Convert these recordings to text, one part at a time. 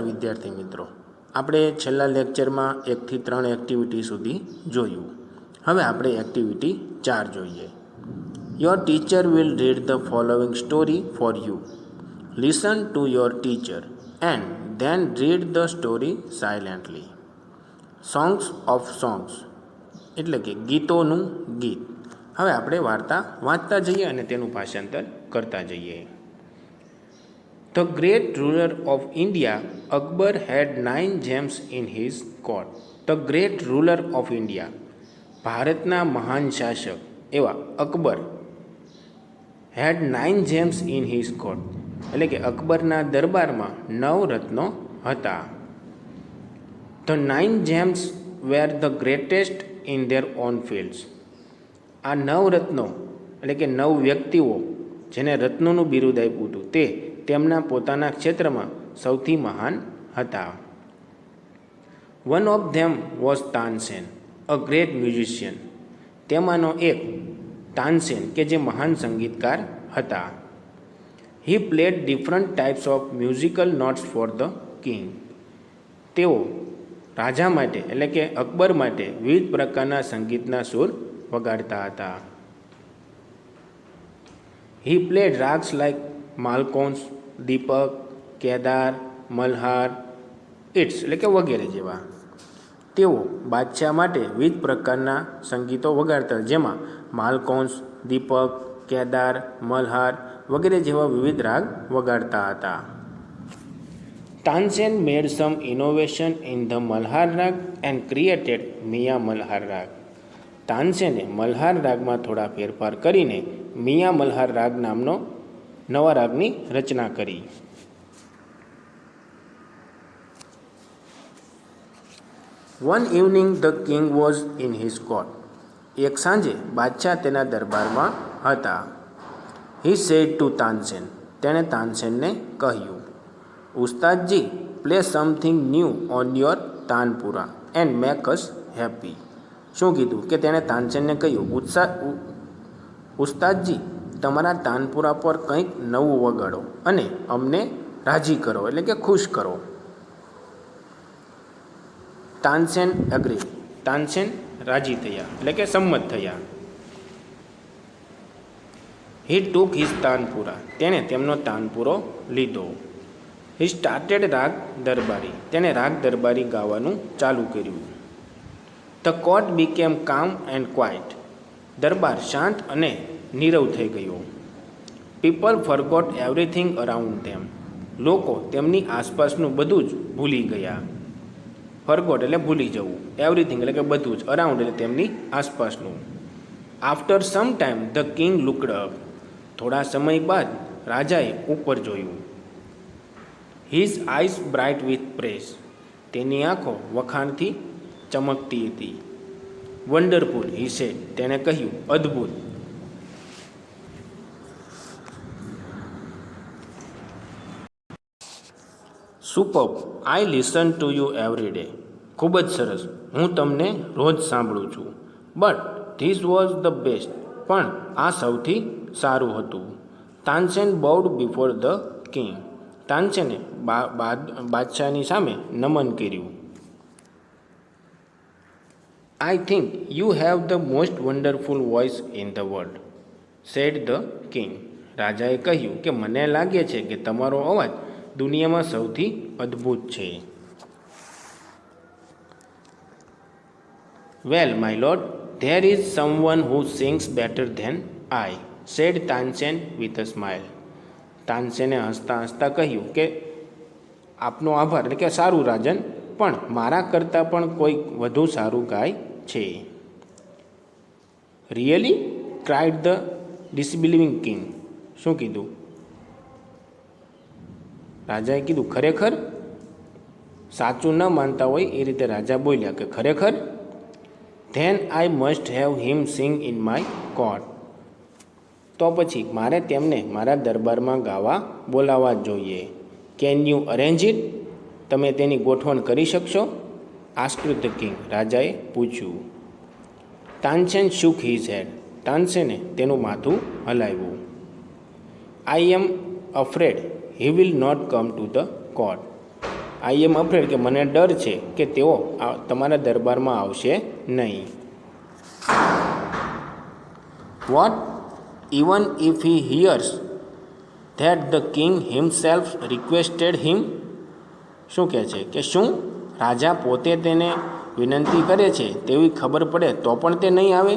વિદ્યાર્થી મિત્રો, આપણે છેલ્લા લેક્ચરમાં 1 થી 3 એક્ટિવિટી સુધી જોયું. હવે આપણે એક્ટિવિટી 4 જોઈએ. Your teacher will read the following story for you. Listen to your teacher and then read the story silently. Songs of songs એટલે કે ગીતોનું ગીત. હવે આપણે વાર્તા વાંચતા જઈએ અને તેનું ભાષાંતર કરતા જઈએ. The great ruler of India, Akbar, had 9 gems in his court. The great ruler of India, ભારતના મહાન શાસક એવા Akbar, had 9 gems in his court, એટલે કે અકબરના દરબારમાં 9 રત્નો હતા. The 9 gems were the greatest in their own fields. આ 9 રત્નો એટલે કે 9 વ્યક્તિઓ જેને રત્નોનું બિરુદ આપ્યું હતું તે તેમના પોતાના ક્ષેત્રમાં સૌથી મહાન હતા. One of them was Tansen, a great musician. તેમાંનો એક તાનસેન કે જે મહાન સંગીતકાર હતા. He played different types of musical notes for the king. તેઓ રાજા માટે એટલે કે અકબર માટે વિવિધ પ્રકારના સંગીતના સૂર વગાડતા હતા. He played ragas like Malkauns, Deepak, Kedar, Malhar, it's એટલે કે વગેરે જેવા. તેઓ બાદશાહ માટે વિવિધ પ્રકારના સંગીતો વગાડતા, જેમાં માલકોન્સ, દીપક, કેદાર, મલ્હાર વગેરે જેવા વિવિધ રાગ વગાડતા હતા. Tansen made sum innovation in the Malhar રાગ એન્ડ ક્રિએટેડ મિયા મલ્હાર રાગ. તાનસેને મલ્હાર રાગમાં થોડા ફેરફાર કરીને મિયા મલ્હાર રાગ નામનો નવા રાગની રચના કરી. One evening the king was in his court. એક સાંજે બાદશાહ તેના દરબારમાં હતા. He said to Tansen. તેણે તાનસેનને કહ્યું, ઉસ્તાદજી, play something new on your tanpura and make us happy. શું કીધું કે તેણે તાનસેનને કહ્યું, ઉસ્તાદજી, તમારા તાનપુરા પર કંઈક નવું વગાડો અને અમને રાજી કરો એટલે કે ખુશ કરો. તાનસેન એગ્રી. તાનસેન રાજી થયા એટલે કે સંમત થયા. હી ટુક હિઝ તાનપુરા. તેણે તેમનો તાનપુરો લીધો. હી સ્ટાર્ટેડ રાગ દરબારી. તેણે રાગ દરબારી ગાવાનું ચાલુ કર્યું. The court became calm and quiet. દરબાર શાંત અને નીરવ થઈ ગયો. People forgot everything around them. લોકો તેમની આસપાસનું બધું જ ભૂલી ગયા. ફરગોટ એટલે ભૂલી જવું, એવરીથિંગ એટલે કે બધું જ, અરાઉન્ડ એટલે તેમની આસપાસનું. After some time the king looked up. થોડા સમય બાદ રાજાએ ઉપર જોયું. His eyes bright with praise. તેની આંખો વખાણથી ચમકતી હતી. Wonderful he said. તેણે કહ્યું, અદ્ભુત. Superb, I listen to you every day. ખૂબ જ સરસ, હું તમને રોજ સાંભળું છું. But this was the best. પણ આ સૌથી સારું હતું. Tansen bowed before the king. તાનસેને બાદશાહની સામે નમન કર્યું. I think you have the most wonderful voice in the world, said the king. રાજાએ કહ્યું કે મને લાગે છે કે તમારો અવાજ દુનિયામાં સૌથી અદ્ભુત છે. Well my lord, there is someone who sings better than I, said Tansen with a smile. તાનસેને હસતા હસતા કહ્યું કે આપનો આભાર એટલે કે સારું રાજન, પણ મારા કરતાં પણ કોઈ વધુ સારું ગાય છે. Really, cried the disbelieving king. શું કીધું? રાજાએ કીધું, ખરેખર? સાચું ન માનતા હોય એ રીતે રાજા બોલ્યા કે ખરેખર? Then I must have him sing in my court. તો પછી મારે તેમને મારા દરબારમાં ગાવા બોલાવવા જ જોઈએ. Can you arrange it? તમે તેની ગોઠવણ કરી શકશો? Asked the king. રાજાએ પૂછ્યું. Tansen shook his head. તાનસેને તેનું માથું હલાવ્યું. I am afraid he will not come to the court. I am afraid કે મને ડર છે કે તેઓ તમારા દરબારમાં આવશે નહીં. What even if he hears that the king himself requested him. શું કહે છે કે શું રાજા પોતે તેને વિનંતી કરે છે તેવી ખબર પડે તો પણ તે નહીં આવે?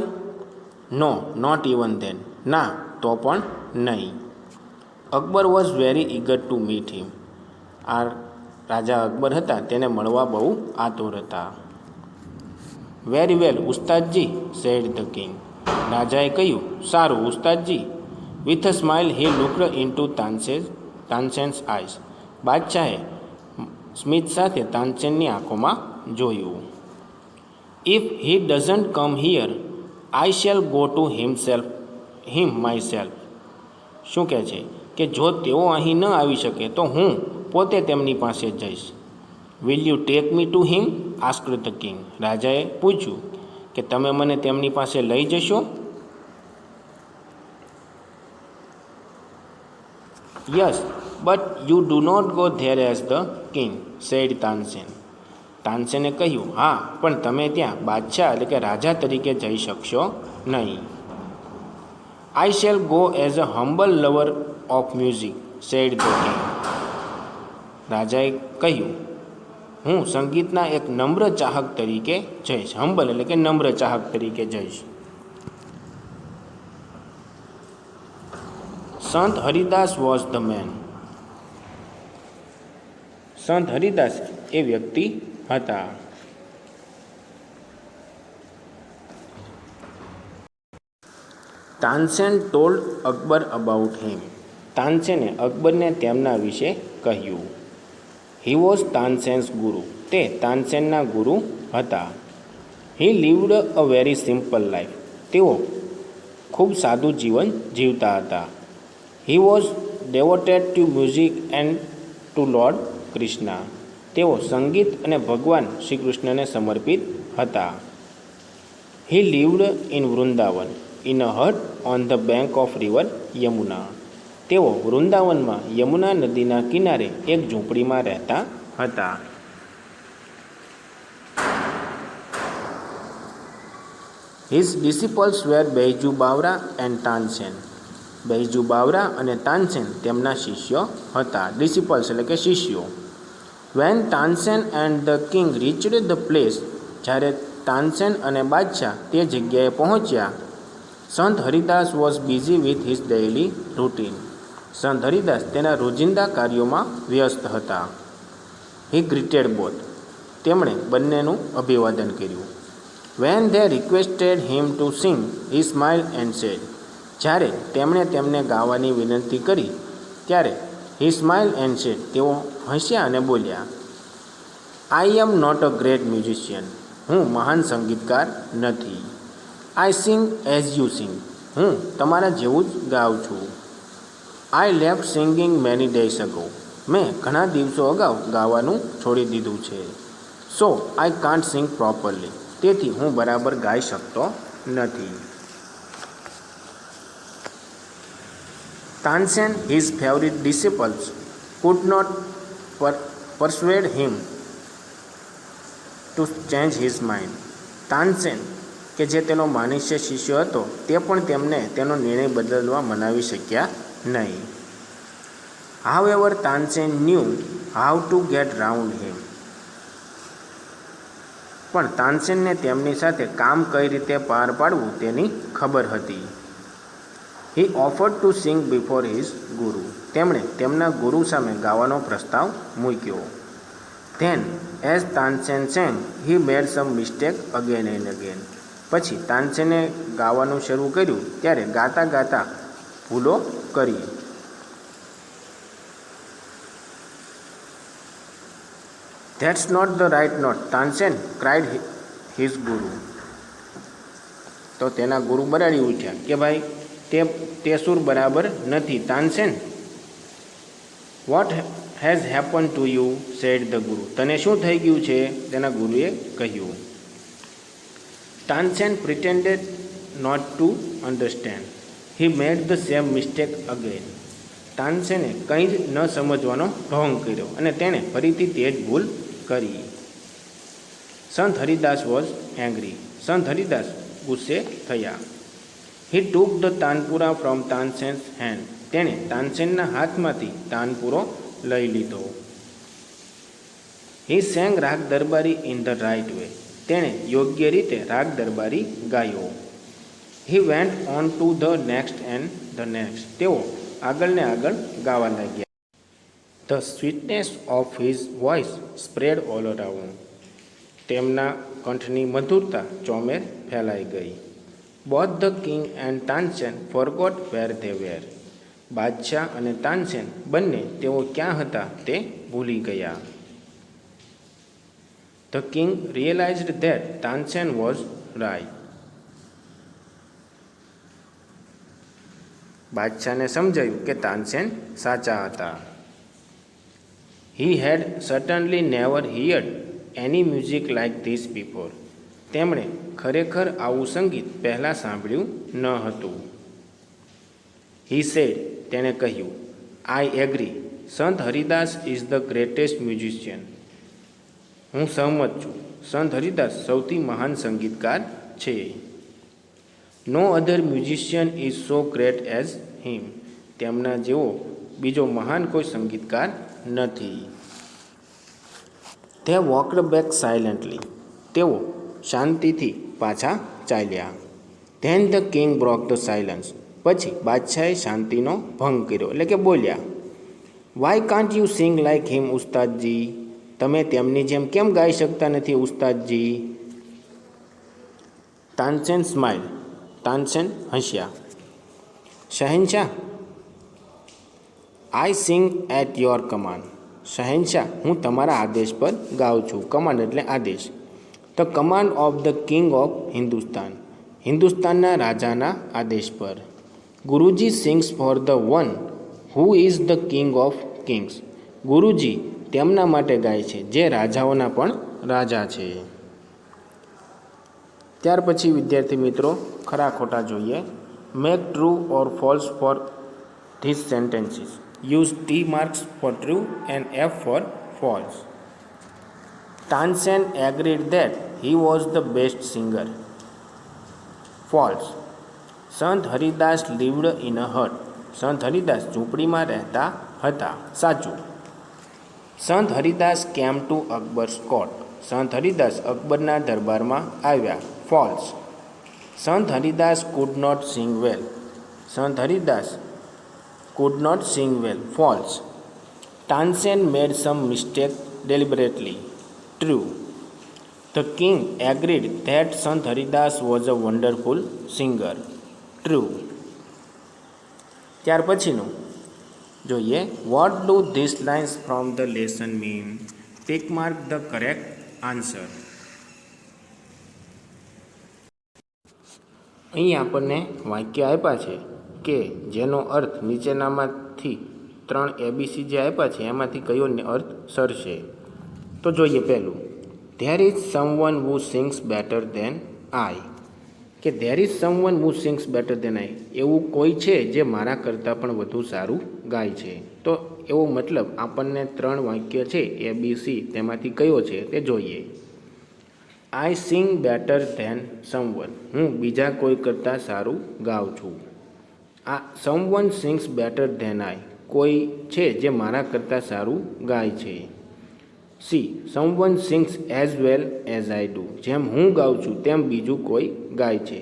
No, not even then. ના, તો પણ નહીં. Akbar was very eager to meet him. આ રાજા અકબર હતા તેને મળવા બહુ આતુર હતા. Very well Ustadji, said the king. રાજાએ કહ્યું, સારું ઉસ્તાદજી. With a smile he looked into Tansen's eyes. બાદશાહે સ્મિત સાથે તાનસેનની આંખોમાં જોયું. If he doesn't come here I shall go to him myself. શું કહે છે કે જો તેઓ અહીં ન આવી શકે તો હું પોતે તેમની પાસે જઈશ. Will you take me to him? Asked the king. રાજાએ પૂછ્યું કે તમે મને તેમની પાસે લઈ જશો? Yes, but you do not go there as the king, said Tansen. તાનસેને કહ્યું, હા, પણ તમે ત્યાં બાદશાહ એટલે કે રાજા તરીકે જઈ શકશો નહીં. I shall go as a humble lover of music, said the king. રાજાએ કહ્યું, હું સંગીતના એક નમ્ર ચાહક તરીકે જઈશ. હમ્બલ એટલે કે નમ્ર ચાહક તરીકે જઈશ. સંત હરિદાસ વોઝ ધ મેન. સંત હરિદાસ એ વ્યક્તિ હતા. તાનસેન ટોલ્ડ અકબર અબાઉટ હિમ. તાનસેને અકબરને તેમના વિશે કહ્યું. હી વોઝ તાનસેન્સ ગુરુ. તે તાનસેનના ગુરુ હતા. He lived a very simple life. તેઓ ખૂબ સાદું જીવન જીવતા હતા. He was devoted to music and to lord Krishna. તેઓ સંગીત અને ભગવાન શ્રી કૃષ્ણને સમર્પિત હતા. He lived in Vrindavan in a hut on the bank of river Yamuna. તેઓ વૃંદાવનમાં યમુના નદીના કિનારે એક ઝૂંપડીમાં રહેતા હતા. His disciples were Baiju Bawra and Tansen. Baiju Bawra અને તાનસેન તેમના શિષ્યો હતા. ડિસિપલ્સ એટલે કે શિષ્યો. When Tansen and the king reached the place. જ્યારે તાનસેન અને બાદશાહ તે જગ્યાએ પહોંચ્યા. Sant Haridas was busy with his daily routine. Sant Haridas તેના રોજિંદા કાર્યોમાં વ્યસ્ત હતા. He greeted both. તેમણે બંનેનું અભિવાદન કર્યું. When they requested him to sing he smile and said. જ્યારે તેમણે તેમને ગાવાની વિનંતી કરી ત્યારે હી સ્માઇલ એન્ડ સેડ. તેઓ હસ્યા અને બોલ્યા, I am not a great musician. હું મહાન સંગીતકાર નથી. I sing as you sing. હું તમારા જેવું જ ગાઉં છું. I left singing many days ago. મેં ઘણા દિવસો અગાઉ ગાવાનું છોડી દીધું છે. So I can't sing properly. તેથી હું બરાબર ગાઈ શકતો નથી. Tansen, his favourite disciples, could not persuade him to change his mind. Tansen કે જે તેનો માનસ્ય શિષ્ય હતો તે પણ તેમને તેનો નિર્ણય બદલવા મનાવી શક્યા નહીં. However Tansen knew how to get round him. પણ તાનસેનને તેમની સાથે કામ કઈ રીતે પાર પાડવું તેની ખબર હતી. He offered to sing before his guru. તેમણે તેમના ગુરુ સામે ગાવાનો પ્રસ્તાવ મૂક્યો. Then as Tansen sang he made some mistake again and again. પછી તાનસેને ગાવાનું શરૂ કર્યું ત્યારે ગાતા ગાતા ભૂલો કરી. That's not the right note Tansen cried his guru. તો તેના ગુરુ બરાડી ઉઠ્યા કે ભાઈ તે સુર બરાબર નથી Tansen. What has happen to you, said the guru. તને શું થઈ ગયું છે? તેના ગુરુએ કહ્યું. Tansen pretended not to understand. He made the same mistake again. તાનસેને કંઈ જ ન સમજવાનો ઢોંગ કર્યો અને તેણે ફરીથી તે જ ભૂલ કરી. સંત હરિદાસ વોઝ એંગ્રી. સંત હરિદાસ ગુસ્સે થયા. He took the tanpura from Tansen's hand. તેણે તાનસેનના હાથમાંથી તાનપુરો લઈ લીધો. હી સેંગ રાગ Darbari in the right way. તેણે યોગ્ય રીતે રાગ દરબારી ગાયો. He went on to the next and the next. તેઓ આગળને આગળ ગાવા લાગ્યા. The sweetness of his voice spread all around. તેમના કંઠની મધુરતા ચોમેર ફેલાઈ ગઈ. Both the king and Tansen forgot where they were. બાદશાહ અને તાનસેન બંને તેઓ ક્યાં હતા તે ભૂલી ગયા. The king realised that Tansen was right. બાદશાહને સમજાયું કે તાનસેન સાચા હતા. He had certainly never heard any music like this before. તેમણે ખરેખર આવું સંગીત પહેલાં સાંભળ્યું ન હતું. He said. તેણે કહ્યું, I agree. Sant Haridas is the greatest musician. હું સહમત છું. સંત હરિદાસ સૌથી મહાન સંગીતકાર છે. No other musician is so great as him. તેમના જેવો બીજો મહાન કોઈ સંગીતકાર નથી. They walked back silently. તેઓ શાંતિથી પાછા ચાલ્યા. Then the king broke the silence. પછી બાદશાહે શાંતિનો ભંગ કર્યો એટલે કે બોલ્યા, why can't you sing like him Ustadji. તમે તેમની જેમ કેમ ગાઈ શકતા નથી ઉસ્તાદજી? તાનસેન સ્માઇલ. તાનસેન હસ્યા. શહેનશાહ, I sing at your command. શહેનશાહ, હું તમારા આદેશ પર ગાઉં છું. કમાન્ડ એટલે આદેશ. The command of the king of Hindustan. હિન્દુસ્તાનના રાજાના આદેશ પર. ગુરુજી sings for the one who is the king of kings. ગુરુજી તેમના માટે ગાય છે જે રાજાઓના પણ રાજા છે. ત્યાર પછી વિદ્યાર્થી મિત્રો ખરા ખોટા જોઈએ. Make true or false for this sentences. Use T marks for true and F for false. Tansen agreed that he was the best singer. False. Sant Haridas lived in a હટ. સંત હરિદાસ ઝૂંપડીમાં રહેતા હતા. સાચું. સંત હરિદાસ કેમ ટુ અકબર્સ કોર્ટ. સંત હરિદાસ અકબરના દરબારમાં આવ્યા. False. Sant Haridas could not sing well. Sant Haridas could not sing well. False. Tansen made some mistake deliberately. True. The king agreed that Sant Haridas was a wonderful singer. True. ત્યાર પછીનું જોઈએ. What do this lines from the lesson mean? Tick mark the correct answer. અહીં આપણને વાક્ય આપ્યા છે કે જેનો અર્થ નીચેનામાંથી 3 ABC જે આપ્યા છે એમાંથી કયો અર્થ સરશે. તો જોઈએ પહેલું, there is someone who sings better than I. કે there is someone who sings better than I. એવું કોઈ છે જે મારા કરતાં પણ વધુ સારું ગાય છે. તો એવો મતલબ આપણને 3 વાક્ય છે ABC તેમાંથી કયો છે તે જોઈએ. I sing better than someone. હું બીજા કોઈ કરતાં સારું ગાઉં છું. આ someone sings better than I. કોઈ છે જે મારા કરતાં સારું ગાય છે. C. Someone sings as well as I do. જેમ હું ગાઉં છું તેમ બીજું કોઈ ગાય છે.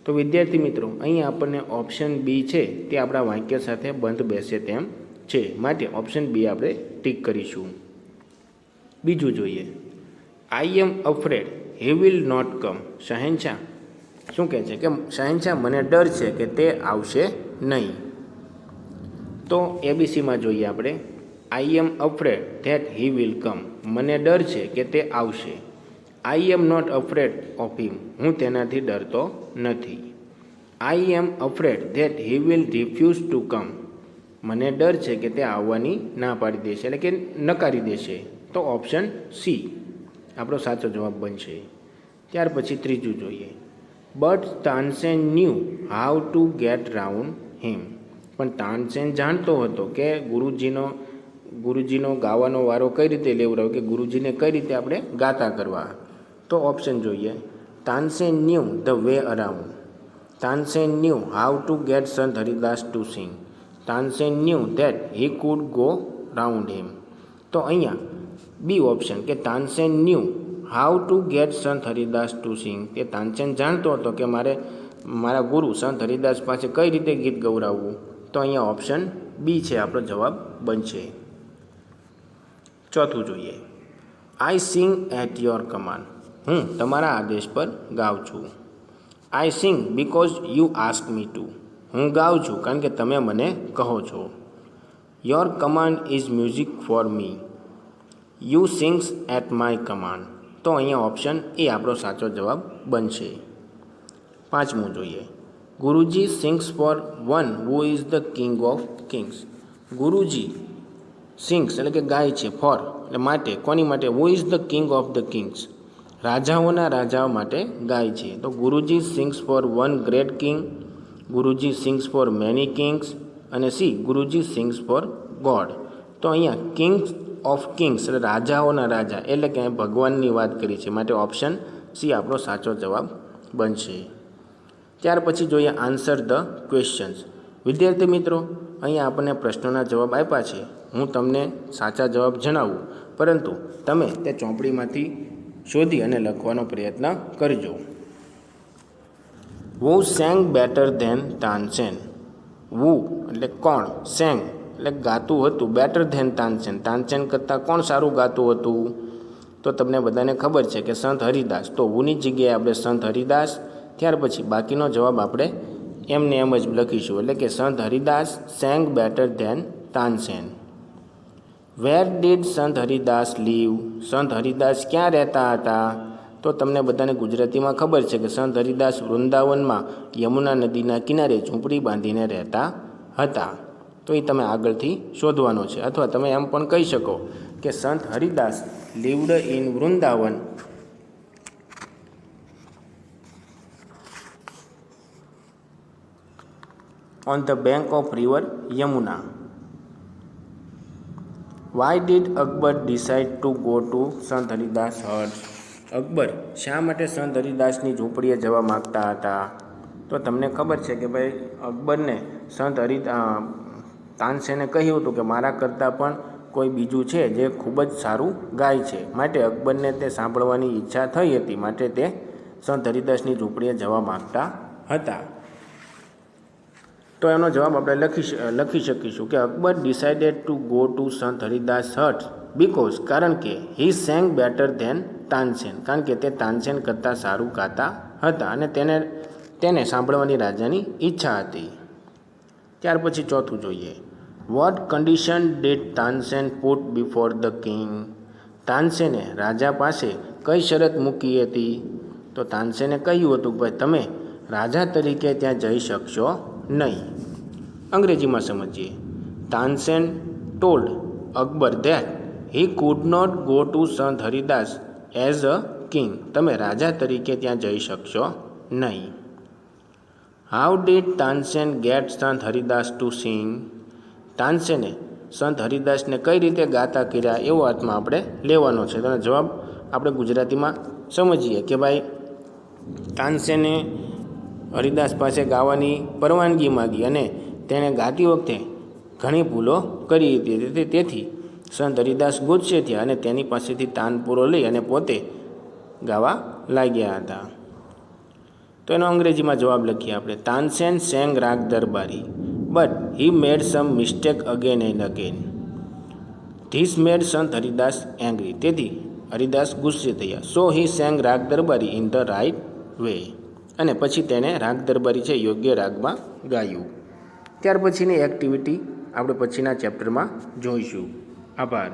તો વિદ્યાર્થી મિત્રો અહીં આપણને ઓપ્શન બી છે તે આપણા વાક્ય સાથે બંધ બેસે તેમ છે. માટે ઓપ્શન બી આપણે ટીક કરીશું. બીજું જોઈએ. I am afraid he will not come. શહેનશાહ શું કહે છે કે શહેનશાહ મને ડર છે કે તે આવશે નહીં. તો ABCમાં જોઈએ આપણે. I am afraid that he will come. મને ડર છે કે તે આવશે. I am not afraid of him. હું તેનાથી ડરતો નથી. I am afraid that he will refuse to come. મને ડર છે કે તે આવવાની ના પાડી દેશે એટલે કે નકારી દેશે. તો ઓપ્શન સી આપણો સાચો જવાબ બનશે. ત્યાર પછી ત્રીજું જોઈએ. But Tansen knew how to get round him. પણ તાનસેન જાણતો હતો કે ગુરુજીનો ગાવાનો વારો કઈ રીતે લેવડાવો, કે ગુરુજીને કઈ રીતે આપણે ગાતા કરવા. તો ઓપ્શન જોઈએ. Tansen knew the way around. Tansen knew how to get Sant Haridas to sing. Tansen knew that he could go round him. તો અહીંયા બી ઓપ્શન કે Tansen knew how to get Sant Haridas to સિંગ. કે તાનસેન જાણતો હતો કે મારા ગુરુ સંત હરિદાસ પાસે કઈ રીતે ગીત ગવડાવવું. તો અહીંયા ઓપ્શન બી છે આપણો જવાબ બનશે. ચોથું જોઈએ. I sing at your command. હું તમારા આદેશ પર ગાઉં છું. I sing because you ask me to. હું ગાઉં છું કારણ કે તમે મને કહો છો. Your command is music for me. You sings at my command. તો અહીંયા ઓપ્શન એ આપણો સાચો જવાબ બનશે. પાંચમું જોઈએ. Guruji sings for one who is the king of kings. Guruji sings એટલે કે ગાય છે, ફોર એટલે માટે, કોની માટે? Who is the king of the kings. રાજાઓના રાજાઓ માટે ગાય છે. તો Guruji sings for one great king, Guruji sings for many kings, અને C Guruji sings for God. તો અહીંયા કિંગ્સ ઓફ કિંગ્સ એટલે રાજાઓના રાજા એટલે કે ભગવાનની વાત કરી છે, માટે ઓપ્શન સી આપણો સાચો જવાબ બનશે. ત્યાર પછી જોઈએ આન્સર ધ ક્વેશ્ચન્સ. વિદ્યાર્થી મિત્રો, અહીંયા આપણને પ્રશ્નોના જવાબ આપ્યા છે. હું તમને સાચા જવાબ જણાવું, પરંતુ તમે તે ચોપડીમાંથી શોધી અને લખવાનો પ્રયત્ન કરજો. વુ સેંગ બેટર ધેન તાનસેન. વુ એટલે કોણ, સેંગ એટલે ગાતું હતું, બેટર ધેન તાનસેન તાનસેન કરતાં કોણ સારું ગાતું હતું? તો તમને બધાને ખબર છે કે સંત હરિદાસ. તો વુની જગ્યાએ આપણે સંત હરિદાસ, ત્યાર પછી બાકીનો જવાબ આપણે એમને એમ જ લખીશું, એટલે કે Sant Haridas sang better than Tansen. Where did Sant Haridas leave. સંત હરિદાસ ક્યાં રહેતા હતા? તો તમને બધાને ગુજરાતીમાં ખબર છે કે સંત હરિદાસ વૃંદાવનમાં યમુના નદીના કિનારે ઝૂંપડી બાંધીને રહેતા હતા. તો એ તમે આગળથી શોધવાનો છે, અથવા તમે એમ પણ કહી શકો કે સંત હરિદાસ લીવડ in Vrindavan on the bank of river Yamuna. Why did Akbar decide to go to Sant Haridas hut? Akbar શા માટે સંત હરિદાસની ઝૂંપડીએ જવા માગતા હતા? તો તમને ખબર છે કે ભાઈ અકબરને તાનસેને કહ્યું હતું કે મારા કરતાં પણ કોઈ બીજું છે જે ખૂબ જ સારું ગાય છે, માટે અકબરને તે સાંભળવાની ઈચ્છા થઈ હતી, માટે તે સંત હરિદાસની ઝૂંપડીએ જવા માગતા હતા. તો એનો જવાબ આપણે લખી શકીશું કે Akbar decided to go to Sant Haridas Hut because, કારણ કે હી સેંગ બેટર ધેન તાનસેન, કારણ કે તે તાનસેન કરતાં સારું ગાતા હતા અને તેને સાંભળવાની રાજાની ઈચ્છા હતી. ત્યાર પછી ચોથું જોઈએ. What condition did Tansen put before the king. તાનસેને રાજા પાસે કઈ શરત મૂકી હતી? તો તાનસેને કહ્યું હતું ભાઈ તમે રાજા તરીકે ત્યાં જઈ શકશો નહીં. અંગ્રેજીમાં સમજીએ. Tansen told Akbar that he could not go to Sant Haridas as a king. તમે રાજા તરીકે ત્યાં જઈ શકશો નહીં. How did Tansen gate Sant Haridas to સિંગ. તાનસેને સંત હરિદાસને કઈ રીતે ગાતા કર્યા એવો અર્થમાં આપણે લેવાનો છે. તેનો જવાબ આપણે ગુજરાતીમાં સમજીએ કે ભાઈ તાનસેને હરિદાસ પાસે ગાવાની પરવાનગી માગી અને તેણે ગાતી વખતે ઘણી ભૂલો કરી હતી, તેથી સંત હરિદાસ ગુસ્સે થયા અને તેની પાસેથી તાનપુરો લઈ અને પોતે ગાવા લાગ્યા હતા. તો એનો અંગ્રેજીમાં જવાબ લખીએ આપણે. તાનસેન સેંગ રાગ Darbari but he made some mistake again and again. This made Sant Haridas angry. તેથી હરિદાસ ગુસ્સે થયા. સો હી સેંગ રાગ Darbari in the right way. અને પછી તેણે રાગ દરબારી છે યોગ્ય રાગમાં ગાયું. ત્યાર પછીની એક્ટિવિટી આપણે પછીના ચેપ્ટરમાં જોઈશું. આભાર.